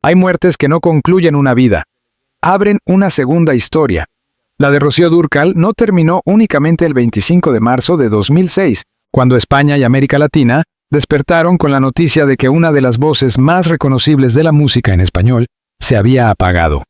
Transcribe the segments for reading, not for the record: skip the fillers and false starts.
Hay muertes que no concluyen una vida, abren una segunda historia. La de Rocío Dúrcal no terminó únicamente el 25 de marzo de 2006, cuando España y América Latina despertaron con la noticia de que una de las voces más reconocibles de la música en español se había apagado.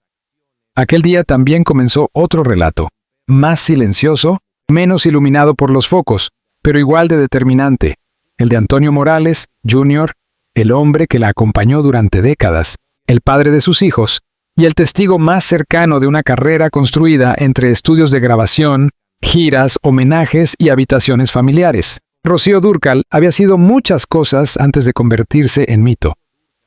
Aquel día también comenzó otro relato, más silencioso, menos iluminado por los focos, pero igual de determinante, el de Antonio Morales, Jr., el hombre que la acompañó durante décadas, el padre de sus hijos, y el testigo más cercano de una carrera construida entre estudios de grabación, giras, homenajes y habitaciones familiares. Rocío Dúrcal había sido muchas cosas antes de convertirse en mito.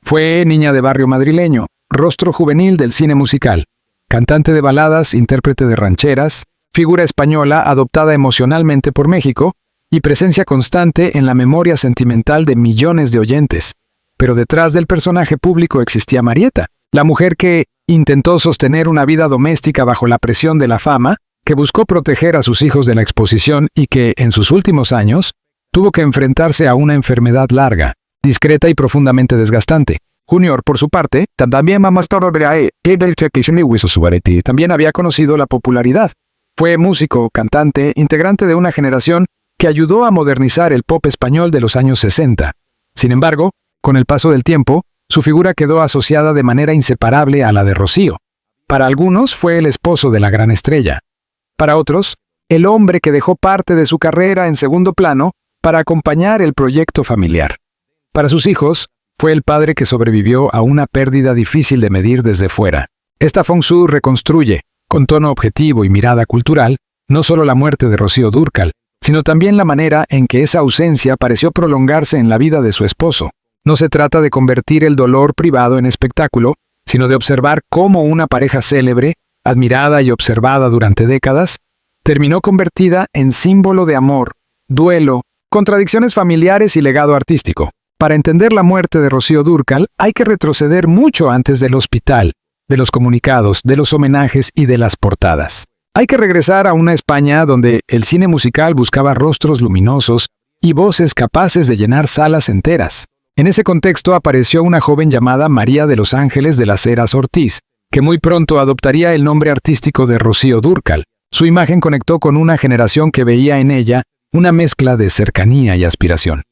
Fue niña de barrio madrileño, rostro juvenil del cine musical, cantante de baladas, intérprete de rancheras, figura española adoptada emocionalmente por México y presencia constante en la memoria sentimental de millones de oyentes. Pero detrás del personaje público existía Marieta, la mujer que intentó sostener una vida doméstica bajo la presión de la fama, que buscó proteger a sus hijos de la exposición y que, en sus últimos años, tuvo que enfrentarse a una enfermedad larga, discreta y profundamente desgastante. Junior, por su parte, también había conocido la popularidad. Fue músico, cantante, integrante de una generación que ayudó a modernizar el pop español de los años 60. Sin embargo, con el paso del tiempo, su figura quedó asociada de manera inseparable a la de Rocío. Para algunos fue el esposo de la gran estrella. Para otros, el hombre que dejó parte de su carrera en segundo plano para acompañar el proyecto familiar. Para sus hijos, fue el padre que sobrevivió a una pérdida difícil de medir desde fuera. Esta Feng Shui reconstruye, con tono objetivo y mirada cultural, no solo la muerte de Rocío Dúrcal, sino también la manera en que esa ausencia pareció prolongarse en la vida de su esposo. No se trata de convertir el dolor privado en espectáculo, sino de observar cómo una pareja célebre, admirada y observada durante décadas, terminó convertida en símbolo de amor, duelo, contradicciones familiares y legado artístico. Para entender la muerte de Rocío Dúrcal hay que retroceder mucho antes del hospital, de los comunicados, de los homenajes y de las portadas. Hay que regresar a una España donde el cine musical buscaba rostros luminosos y voces capaces de llenar salas enteras. En ese contexto apareció una joven llamada María de los Ángeles de las Heras Ortiz, que muy pronto adoptaría el nombre artístico de Rocío Dúrcal. Su imagen conectó con una generación que veía en ella una mezcla de cercanía y aspiración.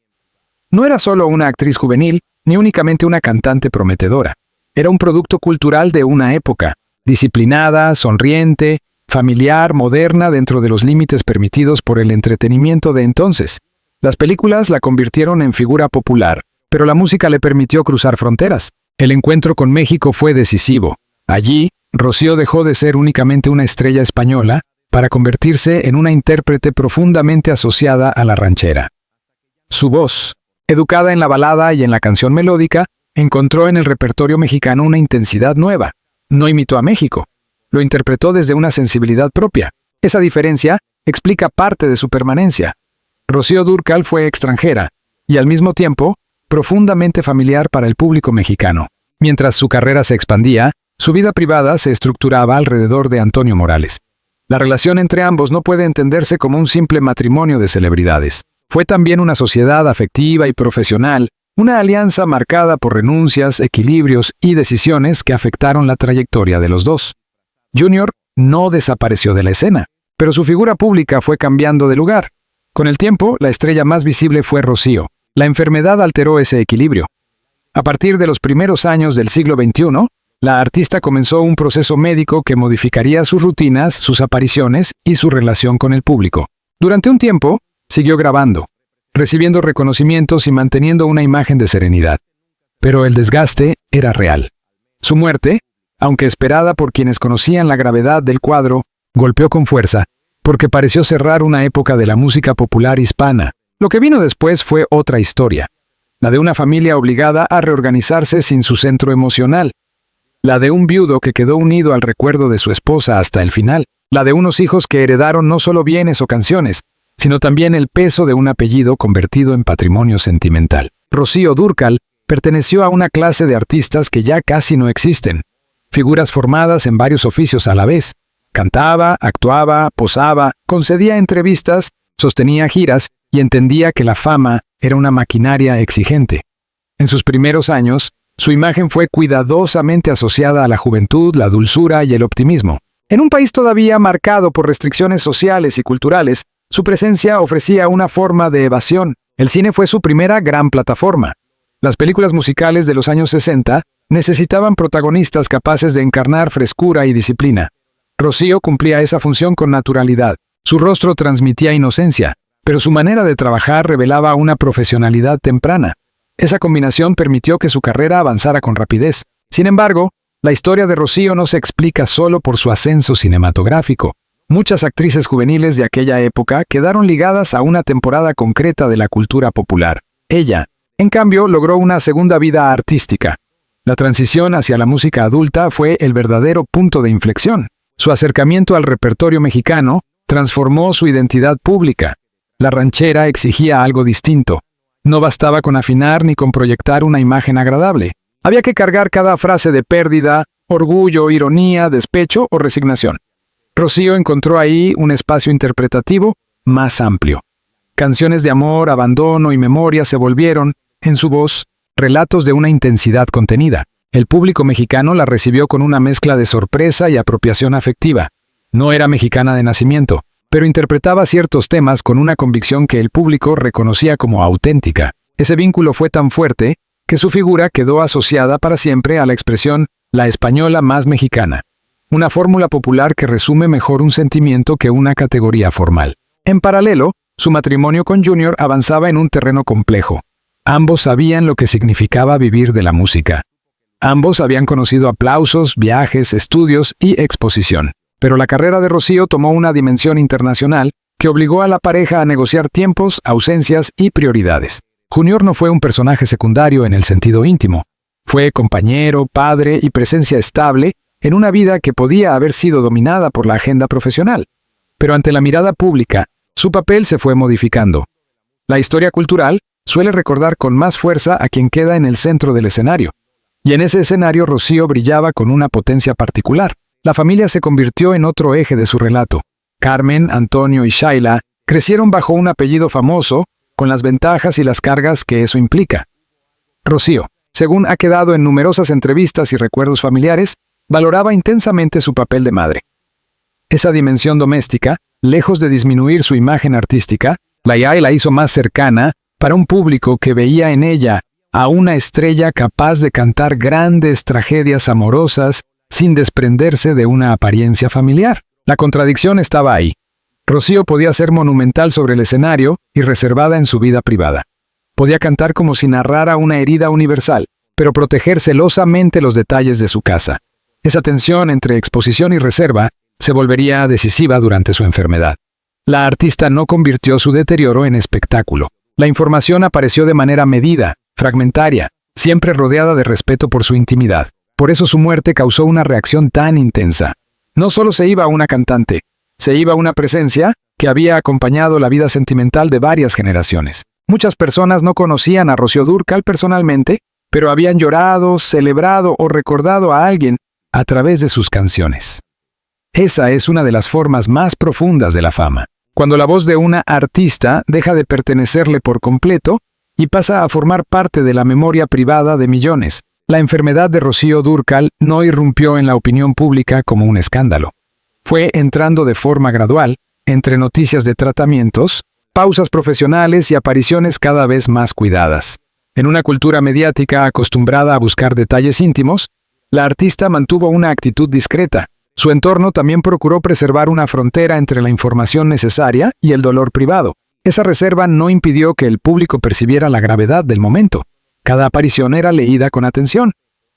No era solo una actriz juvenil, ni únicamente una cantante prometedora. Era un producto cultural de una época, disciplinada, sonriente, familiar, moderna dentro de los límites permitidos por el entretenimiento de entonces. Las películas la convirtieron en figura popular, pero la música le permitió cruzar fronteras. El encuentro con México fue decisivo. Allí, Rocío dejó de ser únicamente una estrella española para convertirse en una intérprete profundamente asociada a la ranchera. Su voz, educada en la balada y en la canción melódica, encontró en el repertorio mexicano una intensidad nueva. No imitó a México. Lo interpretó desde una sensibilidad propia. Esa diferencia explica parte de su permanencia. Rocío Dúrcal fue extranjera y al mismo tiempo profundamente familiar para el público mexicano. Mientras su carrera se expandía, su vida privada se estructuraba alrededor de Antonio Morales. La relación entre ambos no puede entenderse como un simple matrimonio de celebridades. Fue también una sociedad afectiva y profesional, una alianza marcada por renuncias, equilibrios y decisiones que afectaron la trayectoria de los dos. Junior no desapareció de la escena, pero su figura pública fue cambiando de lugar. Con el tiempo, la estrella más visible fue Rocío. La enfermedad alteró ese equilibrio. A partir de los primeros años del siglo XXI, la artista comenzó un proceso médico que modificaría sus rutinas, sus apariciones y su relación con el público. Durante un tiempo, siguió grabando, recibiendo reconocimientos y manteniendo una imagen de serenidad. Pero el desgaste era real. Su muerte, aunque esperada por quienes conocían la gravedad del cuadro, golpeó con fuerza, porque pareció cerrar una época de la música popular hispana. Lo que vino después fue otra historia, la de una familia obligada a reorganizarse sin su centro emocional, la de un viudo que quedó unido al recuerdo de su esposa hasta el final, la de unos hijos que heredaron no solo bienes o canciones, sino también el peso de un apellido convertido en patrimonio sentimental. Rocío Dúrcal perteneció a una clase de artistas que ya casi no existen, figuras formadas en varios oficios a la vez. Cantaba, actuaba, posaba, concedía entrevistas, sostenía giras y entendía que la fama era una maquinaria exigente. En sus primeros años, Su imagen fue cuidadosamente asociada a la juventud, la dulzura y el optimismo. En un país todavía marcado por restricciones sociales y culturales, su presencia ofrecía una forma de evasión. El cine fue su primera gran plataforma. Las películas musicales de los años 60 necesitaban protagonistas capaces de encarnar frescura y disciplina. Rocío cumplía esa función con naturalidad. Su rostro transmitía inocencia, pero su manera de trabajar revelaba una profesionalidad temprana. Esa combinación permitió que su carrera avanzara con rapidez. Sin embargo, la historia de Rocío no se explica solo por su ascenso cinematográfico. Muchas actrices juveniles de aquella época quedaron ligadas a una temporada concreta de la cultura popular. Ella, en cambio, logró una segunda vida artística. La transición hacia la música adulta fue el verdadero punto de inflexión. Su acercamiento al repertorio mexicano transformó su identidad pública. La ranchera exigía algo distinto. No bastaba con afinar ni con proyectar una imagen agradable. Había que cargar cada frase de pérdida, orgullo, ironía, despecho o resignación. Rocío encontró ahí un espacio interpretativo más amplio. Canciones de amor, abandono y memoria se volvieron, en su voz, relatos de una intensidad contenida. El público mexicano la recibió con una mezcla de sorpresa y apropiación afectiva. No era mexicana de nacimiento, pero interpretaba ciertos temas con una convicción que el público reconocía como auténtica. Ese vínculo fue tan fuerte que su figura quedó asociada para siempre a la expresión «la española más mexicana», una fórmula popular que resume mejor un sentimiento que una categoría formal. En paralelo, su matrimonio con Junior avanzaba en un terreno complejo. Ambos sabían lo que significaba vivir de la música. Ambos habían conocido aplausos, viajes, estudios y exposición. Pero la carrera de Rocío tomó una dimensión internacional que obligó a la pareja a negociar tiempos, ausencias y prioridades. Junior no fue un personaje secundario en el sentido íntimo. Fue compañero, padre y presencia estable en una vida que podía haber sido dominada por la agenda profesional. Pero ante la mirada pública, su papel se fue modificando. La historia cultural suele recordar con más fuerza a quien queda en el centro del escenario. Y en ese escenario Rocío brillaba con una potencia particular. La familia se convirtió en otro eje de su relato. Carmen, Antonio y Shaila crecieron bajo un apellido famoso, con las ventajas y las cargas que eso implica. Rocío, según ha quedado en numerosas entrevistas y recuerdos familiares, valoraba intensamente su papel de madre. Esa dimensión doméstica, lejos de disminuir su imagen artística, la hizo más cercana para un público que veía en ella a una estrella capaz de cantar grandes tragedias amorosas sin desprenderse de una apariencia familiar. La contradicción estaba ahí. Rocío podía ser monumental sobre el escenario y reservada en su vida privada. Podía cantar como si narrara una herida universal, pero proteger celosamente los detalles de su casa. Esa tensión entre exposición y reserva se volvería decisiva durante su enfermedad. La artista no convirtió su deterioro en espectáculo. La información apareció de manera medida, fragmentaria, siempre rodeada de respeto por su intimidad. Por eso su muerte causó una reacción tan intensa. No solo se iba una cantante, se iba una presencia que había acompañado la vida sentimental de varias generaciones. Muchas personas no conocían a Rocío Dúrcal personalmente, pero habían llorado, celebrado o recordado a alguien a través de sus canciones. Esa es una de las formas más profundas de la fama. Cuando la voz de una artista deja de pertenecerle por completo y pasa a formar parte de la memoria privada de millones. La enfermedad de Rocío Dúrcal no irrumpió en la opinión pública como un escándalo. Fue entrando de forma gradual, entre noticias de tratamientos, pausas profesionales y apariciones cada vez más cuidadas. En una cultura mediática acostumbrada a buscar detalles íntimos, la artista mantuvo una actitud discreta. Su entorno también procuró preservar una frontera entre la información necesaria y el dolor privado. Esa reserva no impidió que el público percibiera la gravedad del momento. Cada aparición era leída con atención.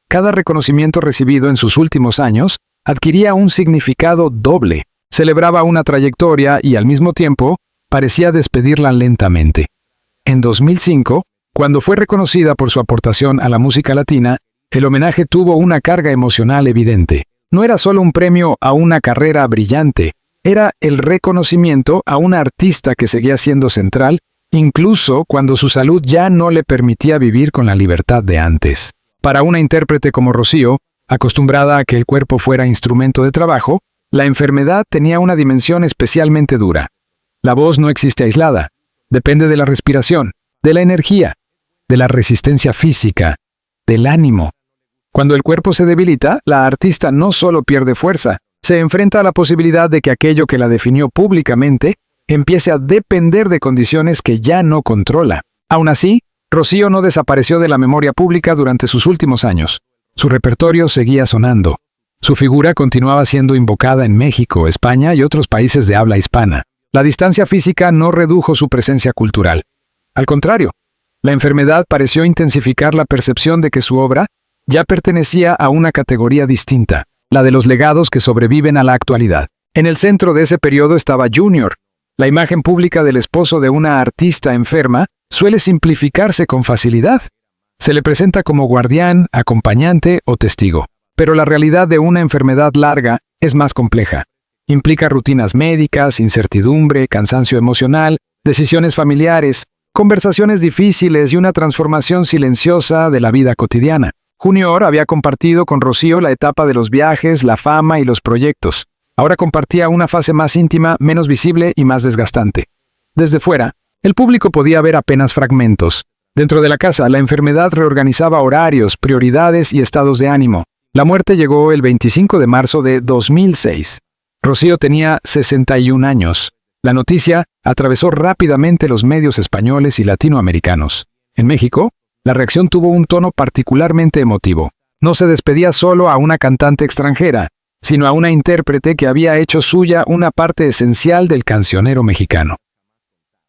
Cada reconocimiento recibido en sus últimos años adquiría un significado doble. Celebraba una trayectoria y al mismo tiempo parecía despedirla lentamente. En 2005, cuando fue reconocida por su aportación a la música latina, el homenaje tuvo una carga emocional evidente. No era solo un premio a una carrera brillante, era el reconocimiento a una artista que seguía siendo central, incluso cuando su salud ya no le permitía vivir con la libertad de antes. Para una intérprete como Rocío, acostumbrada a que el cuerpo fuera instrumento de trabajo, la enfermedad tenía una dimensión especialmente dura. La voz no existe aislada, depende de la respiración, de la energía, de la resistencia física. del ánimo. Cuando el cuerpo se debilita, la artista no solo pierde fuerza, se enfrenta a la posibilidad de que aquello que la definió públicamente empiece a depender de condiciones que ya no controla. Aún así, Rocío no desapareció de la memoria pública durante sus últimos años. Su repertorio seguía sonando. Su figura continuaba siendo invocada en México, España y otros países de habla hispana. La distancia física no redujo su presencia cultural. Al contrario, la enfermedad pareció intensificar la percepción de que su obra ya pertenecía a una categoría distinta, la de los legados que sobreviven a la actualidad. En el centro de ese periodo estaba Junior. La imagen pública del esposo de una artista enferma suele simplificarse con facilidad. Se le presenta como guardián, acompañante o testigo. Pero la realidad de una enfermedad larga es más compleja. Implica rutinas médicas, incertidumbre, cansancio emocional, decisiones familiares, conversaciones difíciles y una transformación silenciosa de la vida cotidiana. Junior había compartido con Rocío la etapa de los viajes, la fama y los proyectos. Ahora compartía una fase más íntima, menos visible y más desgastante. Desde fuera, el público podía ver apenas fragmentos. Dentro de la casa, la enfermedad reorganizaba horarios, prioridades y estados de ánimo. La muerte llegó el 25 de marzo de 2006. Rocío tenía 61 años. La noticia atravesó rápidamente los medios españoles y latinoamericanos. En México, la reacción tuvo un tono particularmente emotivo. No se despedía solo a una cantante extranjera, sino a una intérprete que había hecho suya una parte esencial del cancionero mexicano.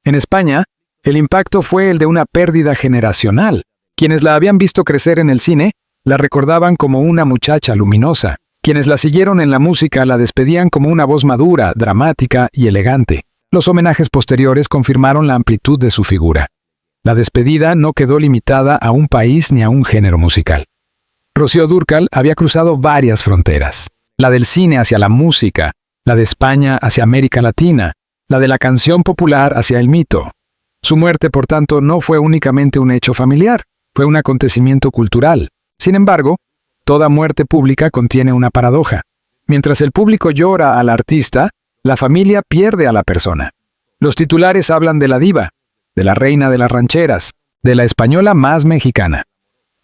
En España, el impacto fue el de una pérdida generacional. Quienes la habían visto crecer en el cine, la recordaban como una muchacha luminosa. Quienes la siguieron en la música la despedían como una voz madura, dramática y elegante. Los homenajes posteriores confirmaron la amplitud de su figura. La despedida no quedó limitada a un país ni a un género musical. Rocío Dúrcal había cruzado varias fronteras. La del cine hacia la música, la de España hacia América Latina, la de la canción popular hacia el mito. Su muerte, por tanto, no fue únicamente un hecho familiar, fue un acontecimiento cultural. Sin embargo, toda muerte pública contiene una paradoja. Mientras el público llora al artista, la familia pierde a la persona. Los titulares hablan de la diva, de la reina de las rancheras, de la española más mexicana.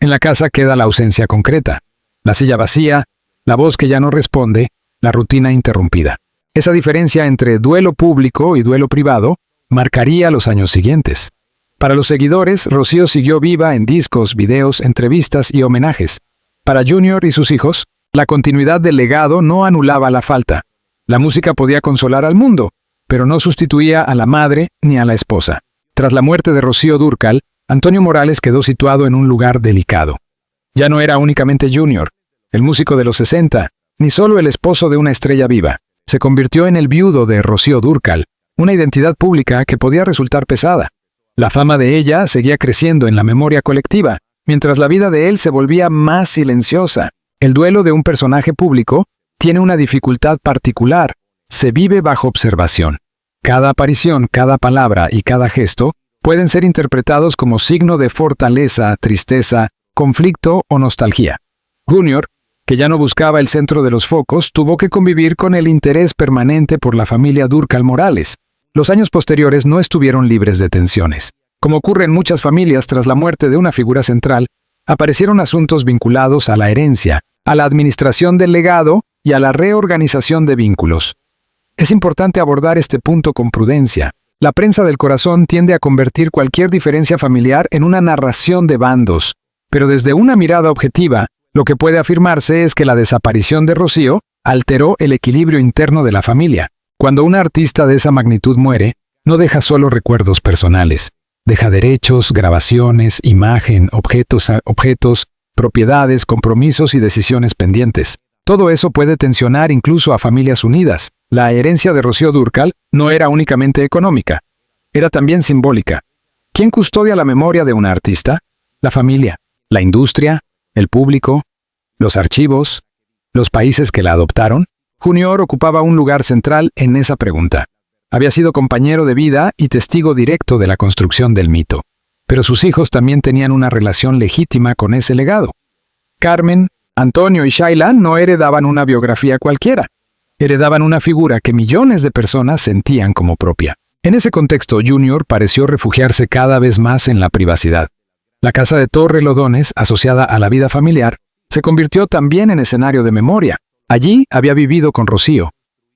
En la casa queda la ausencia concreta, la silla vacía, la voz que ya no responde, la rutina interrumpida. Esa diferencia entre duelo público y duelo privado marcaría los años siguientes. Para los seguidores, Rocío siguió viva en discos, videos, entrevistas y homenajes. Para Junior y sus hijos, la continuidad del legado no anulaba la falta. La música podía consolar al mundo, pero no sustituía a la madre ni a la esposa. Tras la muerte de Rocío Dúrcal, Antonio Morales quedó situado en un lugar delicado. Ya no era únicamente Junior, el músico de los 60, ni solo el esposo de una estrella viva. Se convirtió en el viudo de Rocío Dúrcal, una identidad pública que podía resultar pesada. La fama de ella seguía creciendo en la memoria colectiva, mientras la vida de él se volvía más silenciosa. El duelo de un personaje público tiene una dificultad particular. Se vive bajo observación. Cada aparición, cada palabra y cada gesto pueden ser interpretados como signo de fortaleza, tristeza, conflicto o nostalgia. Junior, que ya no buscaba el centro de los focos, tuvo que convivir con el interés permanente por la familia Dúrcal Morales. Los años posteriores no estuvieron libres de tensiones. Como ocurre en muchas familias tras la muerte de una figura central, aparecieron asuntos vinculados a la herencia, a la administración del legado y a la reorganización de vínculos. Es importante abordar este punto con prudencia. La prensa del corazón tiende a convertir cualquier diferencia familiar en una narración de bandos, pero desde una mirada objetiva, lo que puede afirmarse es que la desaparición de Rocío alteró el equilibrio interno de la familia. Cuando un artista de esa magnitud muere, no deja solo recuerdos personales. Deja derechos, grabaciones, imagen, objetos, propiedades, compromisos y decisiones pendientes. Todo eso puede tensionar incluso a familias unidas. La herencia de Rocío Dúrcal no era únicamente económica, era también simbólica. ¿Quién custodia la memoria de un artista? La familia, la industria, el público, los archivos, los países que la adoptaron. Junior ocupaba un lugar central en esa pregunta. Había sido compañero de vida y testigo directo de la construcción del mito. Pero sus hijos también tenían una relación legítima con ese legado. Carmen, Antonio y Shayla no heredaban una biografía cualquiera. Heredaban una figura que millones de personas sentían como propia. En ese contexto, Junior pareció refugiarse cada vez más en la privacidad. La casa de Torrelodones, asociada a la vida familiar, se convirtió también en escenario de memoria. Allí había vivido con Rocío.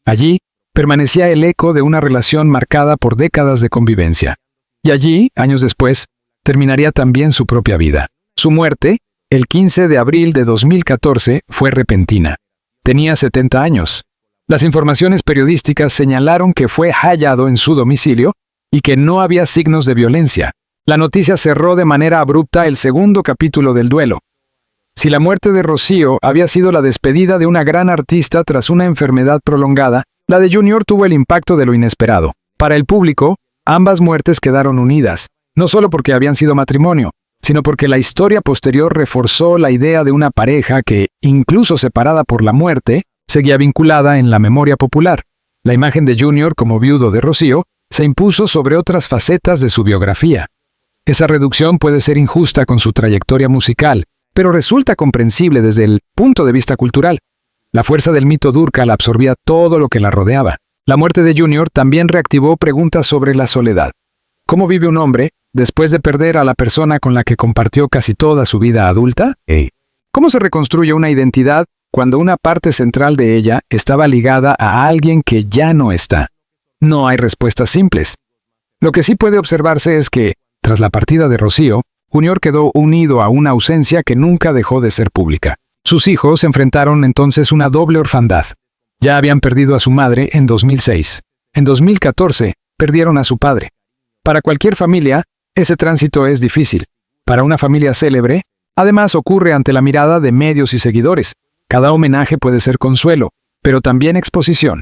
Allí permanecía el eco de una relación marcada por décadas de convivencia. Y allí, años después, terminaría también su propia vida. Su muerte, el 15 de abril de 2014, fue repentina. Tenía 70 años. Las informaciones periodísticas señalaron que fue hallado en su domicilio y que no había signos de violencia. La noticia cerró de manera abrupta el segundo capítulo del duelo. Si la muerte de Rocío había sido la despedida de una gran artista tras una enfermedad prolongada, la de Junior tuvo el impacto de lo inesperado. Para el público, ambas muertes quedaron unidas, no solo porque habían sido matrimonio, sino porque la historia posterior reforzó la idea de una pareja que, incluso separada por la muerte, seguía vinculada en la memoria popular. La imagen de Junior como viudo de Rocío se impuso sobre otras facetas de su biografía. Esa reducción puede ser injusta con su trayectoria musical, pero resulta comprensible desde el punto de vista cultural. La fuerza del mito Dúrcal absorbía todo lo que la rodeaba. La muerte de Junior también reactivó preguntas sobre la soledad. ¿Cómo vive un hombre después de perder a la persona con la que compartió casi toda su vida adulta? ¿Cómo se reconstruye una identidad cuando una parte central de ella estaba ligada a alguien que ya no está? No hay respuestas simples. Lo que sí puede observarse es que, tras la partida de Rocío, Junior quedó unido a una ausencia que nunca dejó de ser pública. Sus hijos enfrentaron entonces una doble orfandad. Ya habían perdido a su madre en 2006. En 2014, perdieron a su padre. Para cualquier familia, ese tránsito es difícil. Para una familia célebre, además ocurre ante la mirada de medios y seguidores. Cada homenaje puede ser consuelo, pero también exposición.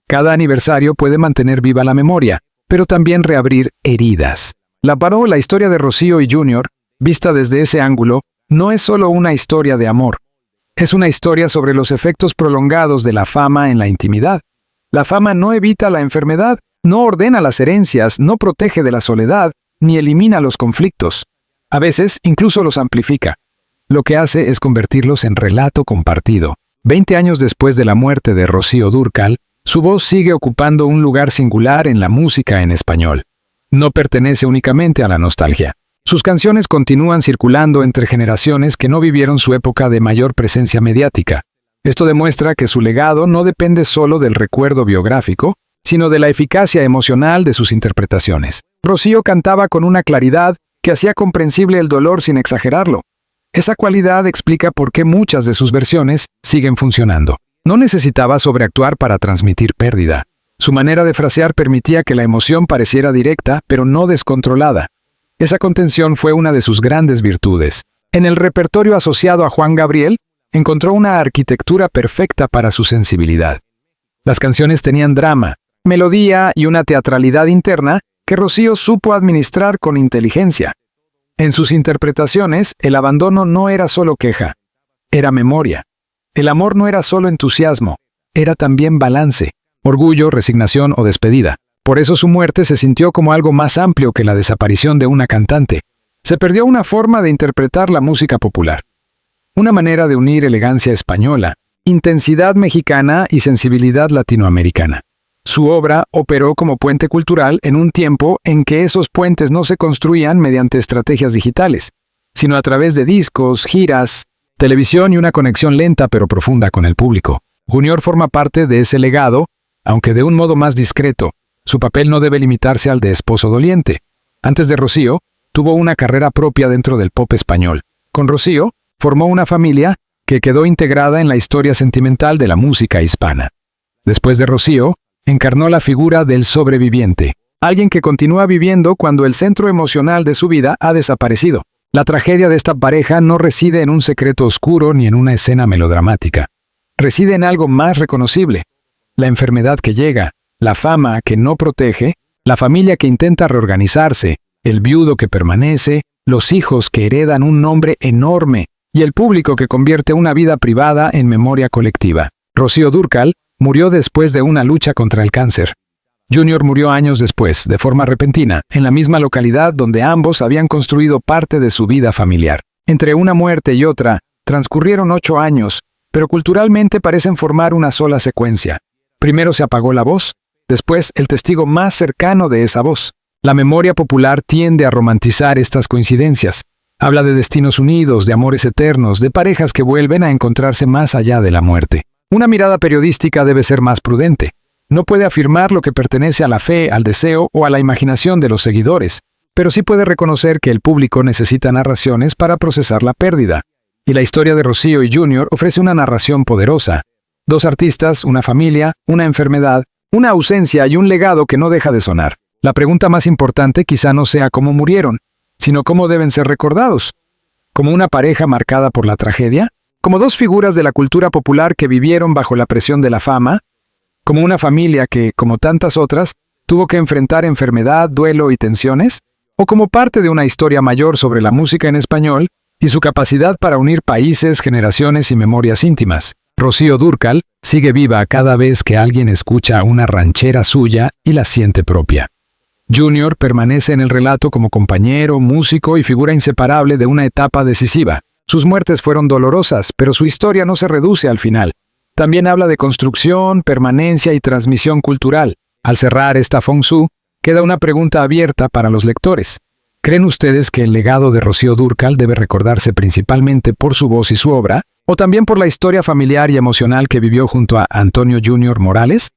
Cada aniversario puede mantener viva la memoria, pero también reabrir heridas. La historia de Rocío y Junior, vista desde ese ángulo, no es solo una historia de amor. Es una historia sobre los efectos prolongados de la fama en la intimidad. La fama no evita la enfermedad, no ordena las herencias, no protege de la soledad, ni elimina los conflictos. A veces, incluso los amplifica. Lo que hace es convertirlos en relato compartido. 20 años después de la muerte de Rocío Dúrcal, su voz sigue ocupando un lugar singular en la música en español. No pertenece únicamente a la nostalgia. Sus canciones continúan circulando entre generaciones que no vivieron su época de mayor presencia mediática. Esto demuestra que su legado no depende solo del recuerdo biográfico, sino de la eficacia emocional de sus interpretaciones. Rocío cantaba con una claridad que hacía comprensible el dolor sin exagerarlo. Esa cualidad explica por qué muchas de sus versiones siguen funcionando. No necesitaba sobreactuar para transmitir pérdida. Su manera de frasear permitía que la emoción pareciera directa, pero no descontrolada. Esa contención fue una de sus grandes virtudes. En el repertorio asociado a Juan Gabriel, encontró una arquitectura perfecta para su sensibilidad. Las canciones tenían drama, melodía y una teatralidad interna que Rocío supo administrar con inteligencia. En sus interpretaciones, el abandono no era solo queja, era memoria. El amor no era solo entusiasmo, era también balance, orgullo, resignación o despedida. Por eso su muerte se sintió como algo más amplio que la desaparición de una cantante. Se perdió una forma de interpretar la música popular. Una manera de unir elegancia española, intensidad mexicana y sensibilidad latinoamericana. Su obra operó como puente cultural en un tiempo en que esos puentes no se construían mediante estrategias digitales, sino a través de discos, giras, televisión y una conexión lenta pero profunda con el público. Junior forma parte de ese legado, aunque de un modo más discreto. Su papel no debe limitarse al de esposo doliente. Antes de Rocío, tuvo una carrera propia dentro del pop español. Con Rocío, formó una familia que quedó integrada en la historia sentimental de la música hispana. Después de Rocío, encarnó la figura del sobreviviente, alguien que continúa viviendo cuando el centro emocional de su vida ha desaparecido. La tragedia de esta pareja no reside en un secreto oscuro ni en una escena melodramática. Reside en algo más reconocible: la enfermedad que llega, la fama que no protege, la familia que intenta reorganizarse, el viudo que permanece, los hijos que heredan un nombre enorme y el público que convierte una vida privada en memoria colectiva. Rocío Dúrcal murió después de una lucha contra el cáncer. Junior murió años después, de forma repentina, en la misma localidad donde ambos habían construido parte de su vida familiar. Entre una muerte y otra, transcurrieron 8 años, pero culturalmente parecen formar una sola secuencia. Primero se apagó la voz, después el testigo más cercano de esa voz. La memoria popular tiende a romantizar estas coincidencias. Habla de destinos unidos, de amores eternos, de parejas que vuelven a encontrarse más allá de la muerte. Una mirada periodística debe ser más prudente. No puede afirmar lo que pertenece a la fe, al deseo o a la imaginación de los seguidores, pero sí puede reconocer que el público necesita narraciones para procesar la pérdida. Y la historia de Rocío y Junior ofrece una narración poderosa. Dos artistas, una familia, una enfermedad, una ausencia y un legado que no deja de sonar. La pregunta más importante quizá no sea cómo murieron, sino cómo deben ser recordados. ¿Como una pareja marcada por la tragedia? ¿Como dos figuras de la cultura popular que vivieron bajo la presión de la fama? ¿Como una familia que, como tantas otras, tuvo que enfrentar enfermedad, duelo y tensiones? ¿O como parte de una historia mayor sobre la música en español y su capacidad para unir países, generaciones y memorias íntimas? Rocío Dúrcal sigue viva cada vez que alguien escucha una ranchera suya y la siente propia. Junior permanece en el relato como compañero, músico y figura inseparable de una etapa decisiva. Sus muertes fueron dolorosas, pero su historia no se reduce al final. También habla de construcción, permanencia y transmisión cultural. Al cerrar esta Fong Su, queda una pregunta abierta para los lectores. ¿Creen ustedes que el legado de Rocío Dúrcal debe recordarse principalmente por su voz y su obra, o también por la historia familiar y emocional que vivió junto a Antonio Junior Morales?